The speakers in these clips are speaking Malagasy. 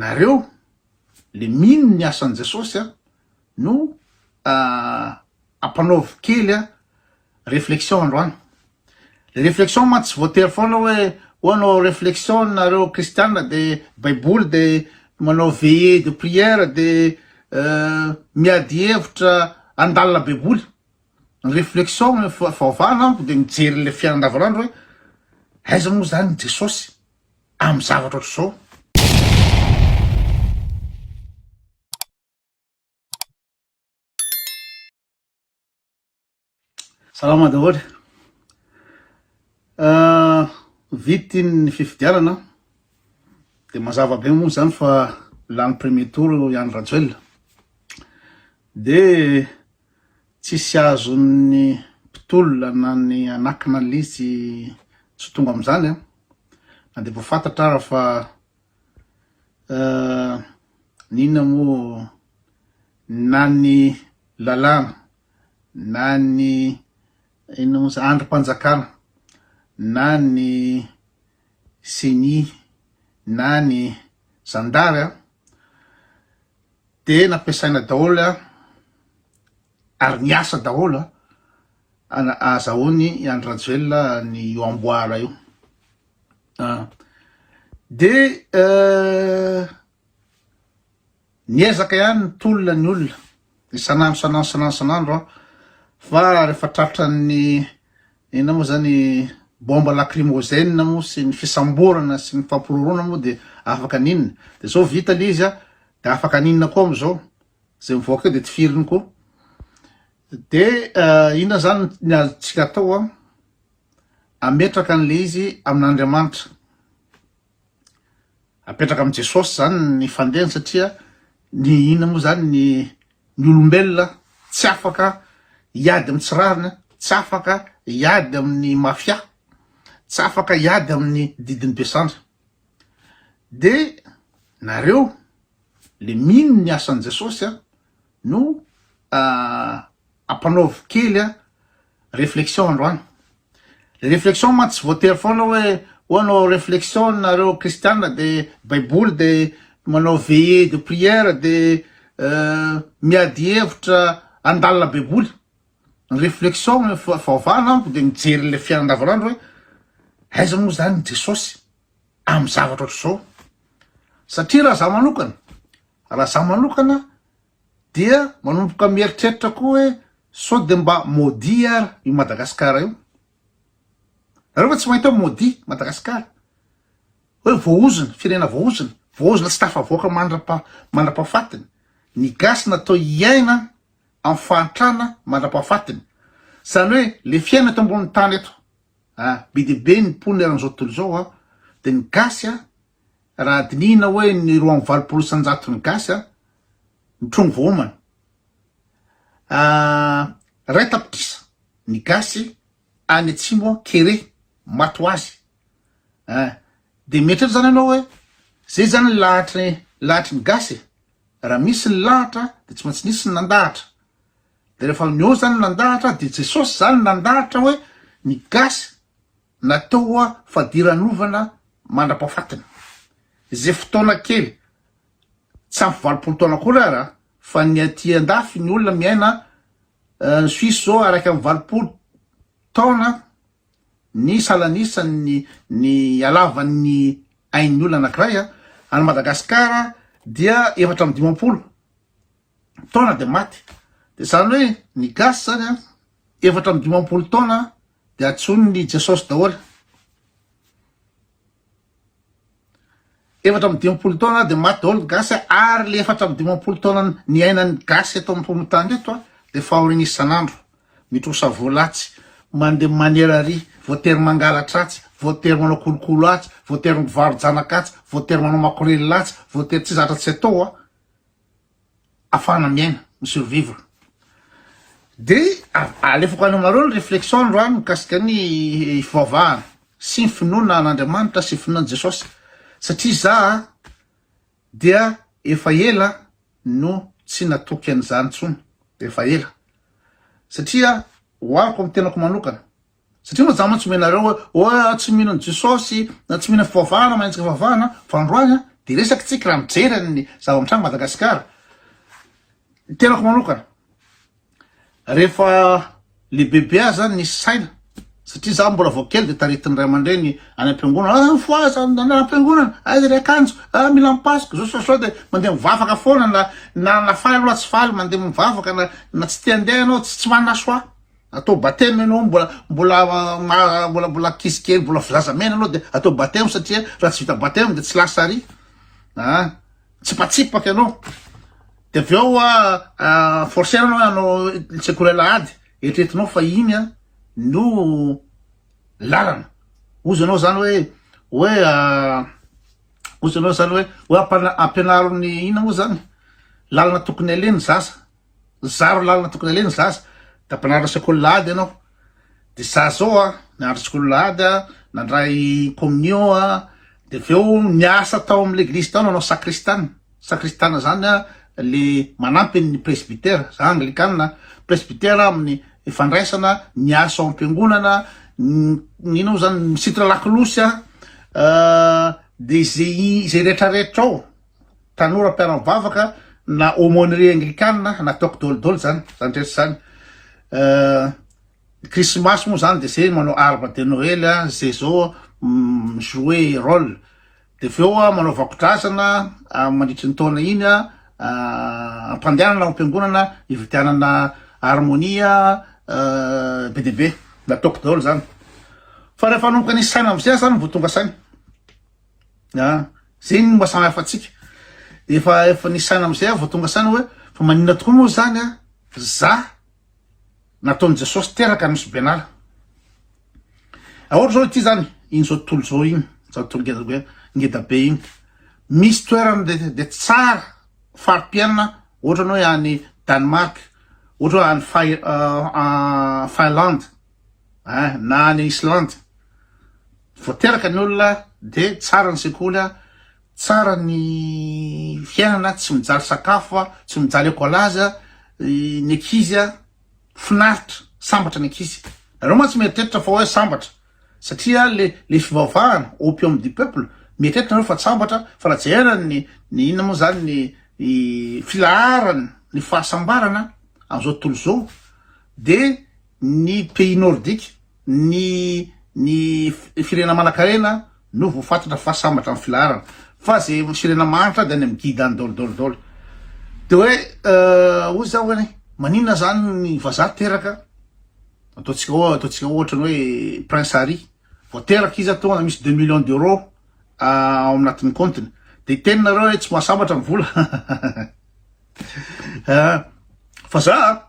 nareo le mino ny asan'i Jesosy no ampanaovy kely réflexion androany. Le réflexion ma tsy voatery foana hoe hoanao réflexion nareo kristiana de baiboly de manao veillée de prière de miady hevitra andalina baiboly. Ny réflexion faovana de mijery le fiainana andavanandro hoe aiza moa zany Jesosy amy zavatra ohatr' zao. Salama daholo. Vity ny fifidianana de mazava be moa zany fa lany premier tour Iany Rajoelina de tsisy azon'ny mpitolona na ny anakina lizy tsy tonga am'zany na de voafantatra ara fa nina moa na ny lalàna na ny ino moa androm-panjakana na ny seny na ny zandary de nampiasaina daholo ary niasa daholo azahoany Iany Rajoelina ny io amboara io. De niezaka ihany ny tolona ny olona isanandro fa rehefa tratran'ny ina moa zany bomba lacrymogène moa sy ny fisamborana sy ny fampirorona moa de afaka ninna de zao vita le izy de afaka ninna koa am'zao zay mivoaka eo de ty firiny koa de ina zany ny azontsika atao ametraka an'le izy amin'Andriamanitra, apetraka am' Jesosy zany ny fandehany satria ny ina moa zany ny olombelona tsy afaka iady amin'ny tsirarina, tsy afaka iady amin'ny mafia, tsy afaka iady amin'ny didiny besandra. De nareo le mino ny asan'i Jesosy no ampanaovy kely réflexion androany. Le réflexion ma tsy voatery foana hoe hoanao réflexion nareo kristiana de baiboly de manao veillée de prière de miady hevitra andalina baiboly. Ny réflexion faovana de mijery le fiainana andavanandro hoe aiza moa zany Jesosy amy zavatra ohatr' zao. Satria raha za manokana dia manomboka mieritreritra koa hoe sao de mba maudit io Madagasikara io. Nareo tsy mahita maudit Madagasikara hoe voaozina, firena voaozina tsy tafavoaka mandra-pahafatiny. Ny gasy natao iaina amy fahantrana mandra-pahafatiny. Zany hoe le fiaina eto ambony tany eto be de be ny ponina eran'izao tontolo zao de ny gasy raha dinihina hoe ny 2,20 ny gasy mitrongo voamana ray tapitrisa ny gasy any atsimo kere mato azy de mietrety zany ianao hoe zay zany lahitry ny gasy raha misy ny lahatra de tsy maintsy nisy ny nandahatra de rehefa mio zany nandahatra de Jesosy zany nandahatra hoe ny gasy natao fadiranovana mandra-pahafatiny. Zay fotoana kely tsy ampy 20 taona koa fa ny aty andafy ny olona miaina ny Suisse zao araiky amy 20 taona ny salanisa ny alavan'ny ain'ny olona anankiray any Madagasikara dia 450 taona de maty. De zany hoe ny gasy zany 450 taona de atsony ny Jesosy daholo. 450 taona de maty daholo gasy ary le 450 taona ny ainan'ny gasy eto amin'ny tany eto de fahoriana isanandro mitrosa voalatsy mandeha manerary voatery mangalatratsy voatery manao kolokolo atsy voatery mivaro janakatsy voatery manao makorely latsy voatery tsy zatra tsy atao afahana miaina misurvivre. De alefako any aminareo ny réflexion androany mikasika ny fivavahana sy ny finoana an'Andriamanitra sy ny finoana Jesosy satria za dia efa ela no tsy natoky an'izany tsony, efa ela satria hoariko amy tenako manokana satria mazama tsy menareo hoe tsy mihinana Jesosy na tsy mihinana fivavahana manenjika fivavahana fa androany de resaky tsika raha mijery ny zava-mitranga Madagasikara. Tenako manokana rehefa le bebe azy zany nisy saina, satria za mbola vao kely de taretin'ny ray aman-dreny any am-piangonana, foaza ana am-piangonana, aiza ry akanjo, mila mipasoko zao de mandeha mivavaka foana na faly aloha tsy faly, mandeha mivavaka na tsy te andeha anao, tsy manana soa. Atao batemy anao mbola kizy kely, mbola fizaza mena anao de atao batemy, satria raha tsy vita batemy de tsy lasa ary. Tsipatsipaky anao. De avy eo forcera anao sekoly alahady, eritreretinao fa iny no lalana. Ozy anao zany hoe ampianaro ny ina moa zany lalana tokony aleny zaza, zaro lalana tokony aleny zaza, da ampianarina sekoly lahady anao. De za zao niandro sekoly lahady nandray communion de avy eo miasa tao amin'ny l'église tao nanao sakristana zany le manampy ny presbytera, za anglikana presbytera amin'ny fandraisana miasa ao am-piangonana, ino zany misitra lakilosy de zay rehetrarehetra ao tanora mpiara-mivavaka na aumônerie anglikana nataoko dôlodôlo zany rehetra zany. Krismasy moa zany de zay manao arbre de Noël, zay zao jouer rôle. De avy eo manao vakotrazana mandritry ny taona iny ampandehanana ao am-piangonana ivitianana harmonia BDB nataoko daholo zany. Fa rehefa nanomboka nisy saina amizay zany vao tonga saina, zay ny mba samy hafa atsika. Efa nisy saina amizay vao tonga saina hoe fa maninona tokoa moa zany za nataony Jesosy teraka misy benala. Ohatra zao ity zany iny zao tontolo zao iny, zao tontolo ngeda be iny, misy toerana de tsara farim-piainana, ohatra ny hoe any Danemark, ohatra hoe any Finlande na any Islande, voateraka ny olona de tsara ny sekoly, tsara ny fiainana, tsy mijaly sakafo, tsy mijaly ekolaza, ny ankizy finaritra, sambatra ny ankizy. Nareo ma tsy mieritreritra fa hoe sambatra, satria le fivavahana opium du peuple, mieritreritra nareo fa sambatra, fa lajaina ny inona moa zany ny filaharany, ny fahasambarana am'izao tontolo zao, de ny pays nordique, ny firena manan-karena no voafantatra fahasambatra amin'ny filaharana, fa zay firena manitra de any amin'ny guide any dôlodôlodôlo. De hoe ozy zao hoe maninona zany ny vazaha teraka, ataotsika ohatra ny hoe Prince Harry, vao teraka izy tonga misy 2 millions d'euros ao anatin'ny comptiny, de teny nareo hoe tsy mahasambatra ny vola. Fa za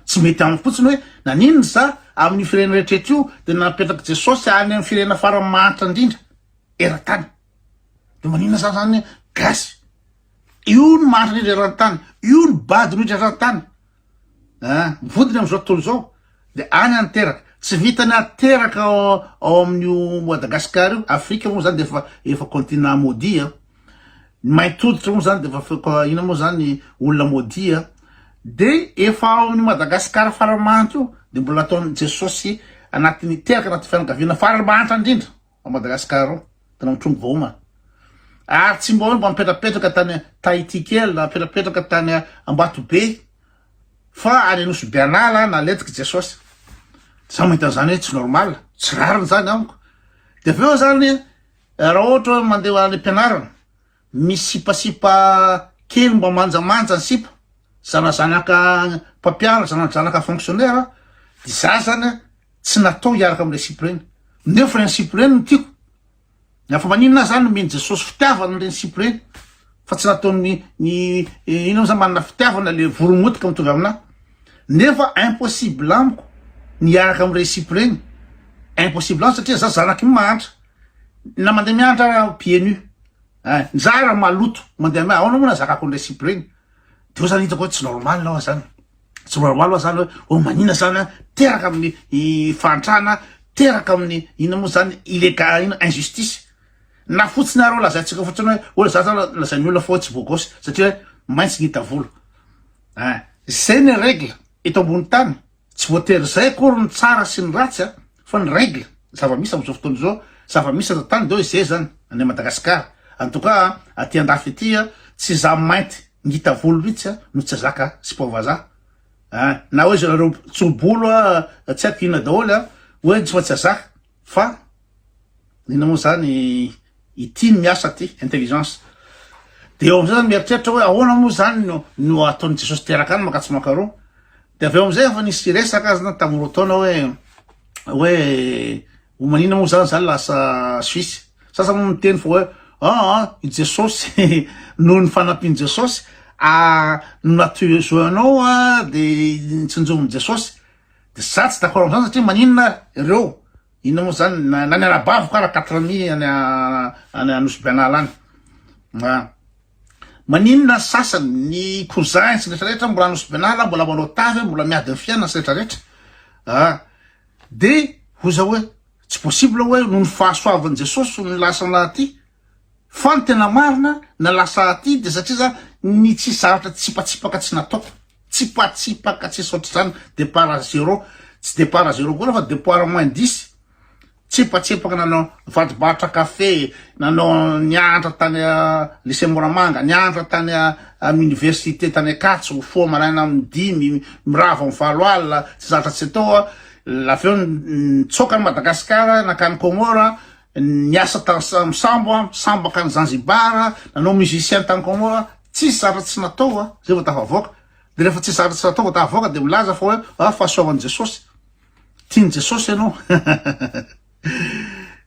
tsy mety aminy fotsiny hoe naninona za amin'ny firena rehetrarehetra io de napetraky Jesosy any amin'ny firena farany manitra indrindra eran-tany, de maninona zany gasy, io ny manitra indrindra eran-tany, io ny bady indrindra eran-tany. Mivodiny am'izao tontolo zao de any teraka, tsy vitany ateraka ao amin'io Madagasikara io. Afrika moa zany de efa continent maudit, maintoditra moa zany de efa ina moa zany olona maudit, de efa ao amin'ny Madagasikara faramanitra io de mbola ataony Jesosy anatin'ny teraka anaty fianakaviana faramanitra indrindra ao Madagasikara ao, tena mitrongo vahoama. Ary tsy mba mipetrapetraka tany Tahiti kely, mipetrapetraka tany Ambatobe, fa any Anosy Bianala naletiky Jesosy. Za mahita an'izany hoe tsy normal, tsy rariny zany amiko. De avy eo zany raha ohatra hoe mandeha any am-pianarana, misy sipasipa kely mba manjamanja ny sipa, zanaka mpampianatra, zanaka fonctionnaire, de za zany tsy natao hiaraka am'le sipa reny. Nefa reny sipa reny no tiako. Fa maninona zany meny Jesosy fitiavana reny sipa reny, fa tsy nataony ino zany manana fitiavana le voromotika mitovy aminahy. Nefa impossible amiko niaraka am're sipa reny, impossible amiko satria za zanaky manitra, na mandeha mianatra pieds nus, nzara maloto mandeha ao moa na zakako an'le sipa reny. De zany hitako hoe tsy normal ao zany, tsy normal ao zany hoe maninona zany teraka amin'ny fantrana, teraka amin'ny ina moa zany injustice. Na fotsiny arô lazaintsika fotsiny hoe olo za zany lazain'ny olona fa tsy bogosy satria maintsy ngita volo. Zay ny règle eto ambony tany, tsy voatery zay akory ny tsara sy ny ratsy, fa ny règle zava-misy am'izao fotoana zao, zava-misy ato tany de hoe zay zany any Madagasikara. en tout cas aty andafy ety tsy za mainty ngita volo mihitsy no tsy zaka sy pova na hoe zareo tsobolo tsy haiko ina daholo hoe tsy fa tsy zaka fa ina moa zany ity miasa ty intelligence de eo amizay zany mieritreritra hoe ahoana moa zany no ataony Jesosy teraka any makatsy makaroa de avy eo amizay efa nisy resaka azy tamin'ny roa taona hoe manina moa zany lasa Suisse sasa moa miteny fa hoe i Jesosy noho ny fanampiany Jesosy no natozoanao de tsinjovin'i Jesosy de za tsy d'accord am'zany satria maninona ireo ina moa zany na ny anabavo karaha 4 any anosy Benala any maninona sasany ny cousin sy rehetrarehetra mbola anosy Benala mbola manao tavy mbola miady ny fiainana sy rehetrarehetra de hoza hoe tsy possible hoe noho ny fahasoavan'i Jesosy ny lasana aty fa ny tena marina na lasa aty de satria za ny tsy zavatra tsipatsipaka tsy natao tsipatsipaka tsy sotrany départ à zéro tsy départ à zéro koa fa départ moins 10 tsipatsipaka nanao vadibatra café nanao nianatra tany lycée Moramanga nianatra tany université tany Akatso fo maraina amin'ny 5 mirava amin'ny 7 alina tsy zavatra tsy atao laveo nitsokany Madagasikara nakany Komora niasa tany sambo akany Zanzibar nanao musicien tany Komora tsy zavatra tsy natao zay vao tafavoaka de rehefa tsy zavatra tsy natao vao tafavoaka de milaza fa hoe fahasoavan'i Jesosy tiany Jesosy ianao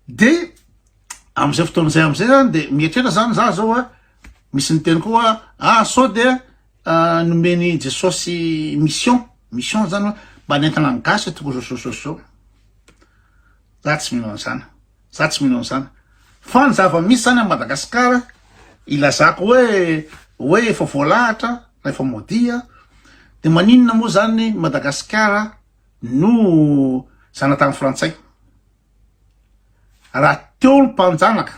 de am'izay fotoana zay am'izay zany de mietrera zany za zao hoe misy niteny koa sao de nomeny Jesosy mission zany hoe mba nentana ny gasy toko zao za tsy mino an'izany fa ny zava-misy zany a Madagasikara ilazako hoe efa voalahatra na efa modia de maninona moa zany Madagasikara no zanatany frantsay raha teo ny mpanjanaka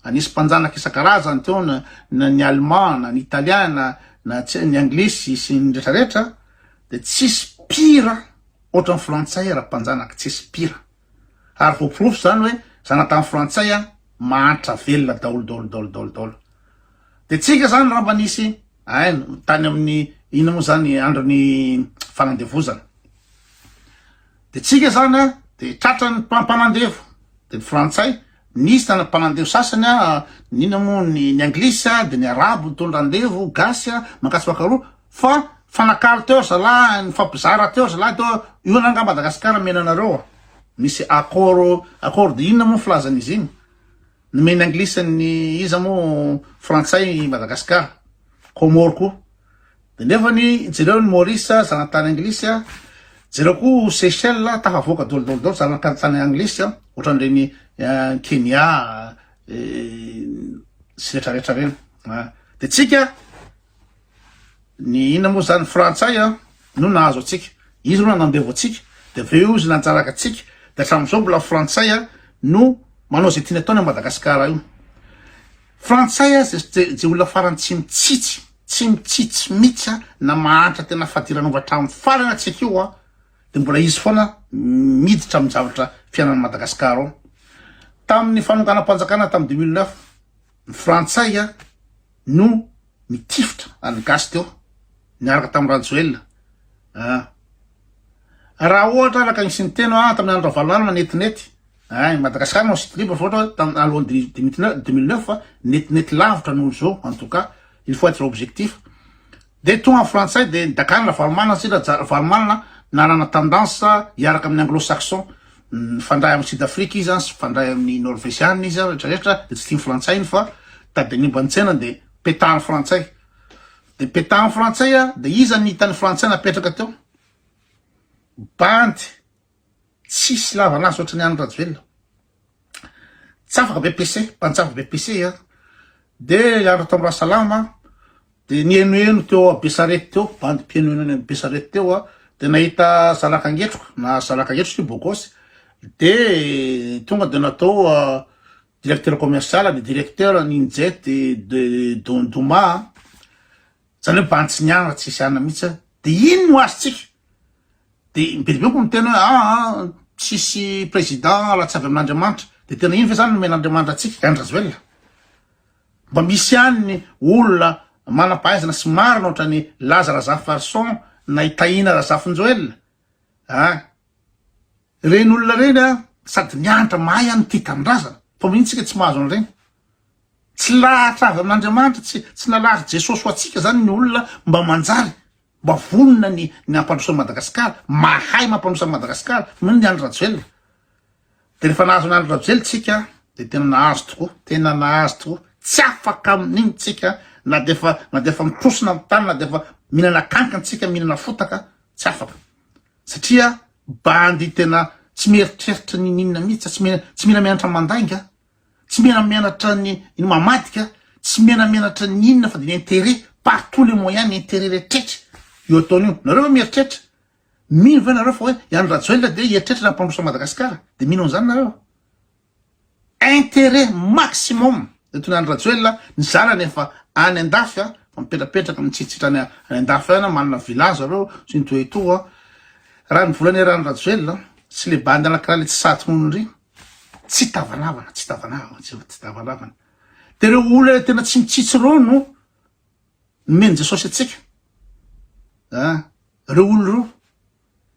anisy mpanjanaka isan-karazany teo na ny allemand na ny italien na ny anglisy sy ny rehetrarehetra de tsisy pira ohatran'ny frantsay raha mpanjanaka tsisy pira ary voaporofo zany hoe zanatany frantsay mahantra velona daholo de tsika zany raha mba nisy tany amin'ny ina moa zany andron'ny fanandevozana de tsika zany de tratra ny mpanandevo de ny frantsay nisy tana mpanandevo sasany nina moa ny anglisy de ny arabo mitondra andevo gasy makasy makaroa fa fanakary teo zalahy ny fampizara teo zalahy teo io nanga Madagasikara menanareo misy accord de inona moa filazan'izy iny nomeny anglisy ny iza moa frantsay Madagasikara Comore koa de nefany jereo ny Maurice zanatany anglisy jereo koa Seychelles tafavoaka dolo zanatany anglisy ohatran'ireny Kenya sy rehetrarehetra reny de tsika ny ina moa zany frantsay no nahazo atsika izy no nandevo atsika de aveo izy nanjaraka atsika de hatram'izao mbola frantsay no manao zay tiany ataony a Madagasikara io frantsay zay olona farany tsy mitsitsy mihitsy na mahantra tena fadirana hatramin'ny farany atsika io de mbola izy foana miditra amin'ny zavatra fiainan'ny Madagasikara ao tamin'ny fanonganam-panjakana tamin'ny 2009 ny frantsay no mitifitra any gasy teo niaraka tamin'ny Rajoelina raha ohatra araka nisy ny teny tamin'ny andro valona netinety Madagasikara no site libre ohatra tamin'ny alohan'ny 2009 netinety lavitra noho zao en tout cas il faut être objectif de tonga frantsay de dakanina valomana valomana nanana tendance hiaraka amin'ny anglo-saxon fandray amin'ny Sud-Afrique izy sy fandray amin'ny norvégiane izy rehetrarehetra de tsy tiany frantsay iny fa tady nimbantsena de petahany frantsay de petahany frantsay de iza ny hitany frantsay napetraka teo bandy tsisy lavanazy ohatry ny any Rajoelina tsafaka BPC mpantsafaka BPC de andro tao Rasalama de nienoeno teo Besarety teo bandy mpienoeno Besarety teo de nahita zalaka angetroka na zalaka angetroka bokosy de tonga de natao directeur commercial de directeur Ninjet de Dondoma zany hoe bandy tsy nianatra tsisy anana mihitsy de iny no azotsika de mibelibeko miteny hoe tsisy président latsy avy amin'Andriamanitra de tena iny fa zany nomen'Andriamanitra atsika Rajoelina mba misy any olona manam-pahaizana sy marina ohatrany Lazara Farson na Itaina Razafinjoel. Reny olona reny sady mianatra mahay any tia tanindrazana, fa mintsika tsy mahazo an'ireny. Tsy lahatra avy amin'Andriamanitra, tsy nalahatra Jesosy ho atsika zany ny olona mba manjary, mba vonona ny ampandroso Madagasikara, mahay mampandroso Madagasikara, noho ny Andry Rajoelina. De rehefa nahazo ny Andry Rajoelina tsika, de tena nahazo tokoa, tsy afaka amin'igny tsika, na defa mitrosona amin'ny tany, na defa mihinana kankana tsika, mihinana fotaka, tsy afaka. Satria bandy tena tsy mieritreritra ny ninona mihitsy, tsy mihena mianatra mandainga, tsy mihena mianatra ny mamadika, tsy mihena mianatra ny inona fa de ny intérêt, partout les moyens ny intérêt rehetrretra io ataon'io. Nareo mieritreritra, mino ve nareo fa hoe Andry Rajoelina de hieritreritra na mpandroso Madagasikara, de mino an'izany nareo. Intérêt maximum de toy ny Andry Rajoelina, ny zanany efa any andafy, fa mipetrapetraka mitsitsitra any andafy any, manana village reo sy ny toetoa. Raha ny volany Andry Rajoelina, sy le bandy anakiraha le tsy sady monondry, tsy tavanavana. De reo olona tena tsy mitsitsy reo no meny Jesosy atsika. Reo olona reo.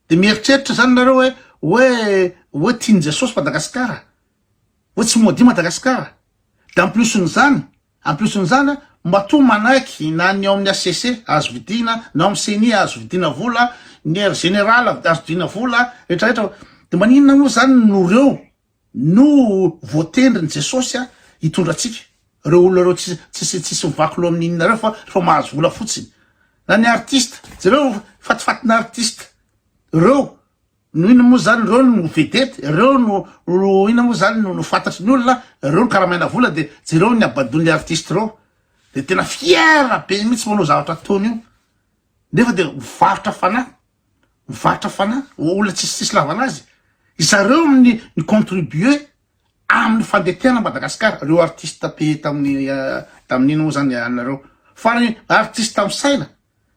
De mieritreritra zany nareo hoe tiany Jesosy Madagasikara, hoe tsy maodia Madagasikara. De en plus n'izany, mba to manaiky na ny ao amin'ny ACC azo vidina, na amin'ny CENI azo vidina vola, ny air général azo vidina vola, rehetrarehetra. De maninona moa zany no reo no voatendriny Jesosy hitondratsika. Reo olona reo tsisy mivaky loha amin'ny inona reo fa mahazo vola fotsiny. Na ny artiste, zareo fatifatina artiste. Reo no ina moa zany, reo no vedety, reo no ina moa zany no fantatry ny olona, reo no karamaina vola, de zareo ny abadon'ny artiste reo. De tena fiera be mihitsy manao zavatra ataony io. Nefa de mivarotra fanahy, olona tsisy lavana azy. Zareo ny contribuer amin'ny fandetehana Madagasikara, reo artiste pe tamin'ino moa zany anareo. Fa ny artiste amin'ny saina,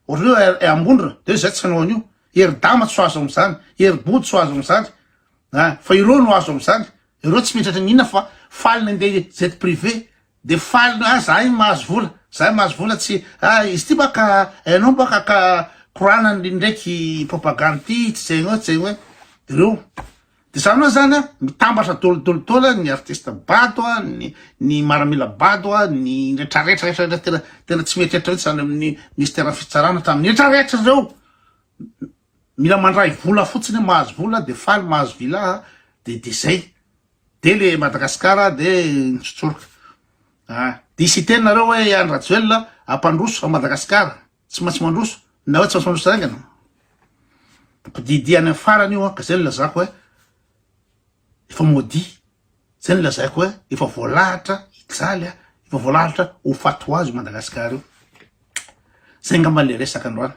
reo ambondra, de zay tsy hanao an'io. Hery-dama tsy azo am'izany, hery-body tsy azo am'izany. Fa ireo no azo am'izany. Ireo tsy mitratra n'inona fa falina andeha jet privé, de falina zahay mahazo vola, tsy izy ty baka hainao baka ka koranany ndraiky propagande ty, tsy zay hoe reo. De zany zany mitambatra dolodolo ny artiste bado, ny maramila bado, ny retraretra tena tsy mieritreritra mihitsy zany amin'ny ministère fitsarana tamin'ny retraretra reo. Mila mandray vola fotsiny, mahazo vola, de faly mahazo vila, de zay. De le Madagasikara de nitsotsoroka. De isy tena nareo hoe Andry Rajoelina ampandroso a Madagasikara, tsy maintsy mandroso, na hoe tsy maintsy mandroso aingana. Mpididiany amin'ny farany io, ka zay no lazako hoe efa maudit, zay no lazaiko hoe efa voalahatra hijaly, efa voalahatra ho fato azy Madagasikara io. Zay ngamba le resaka androany.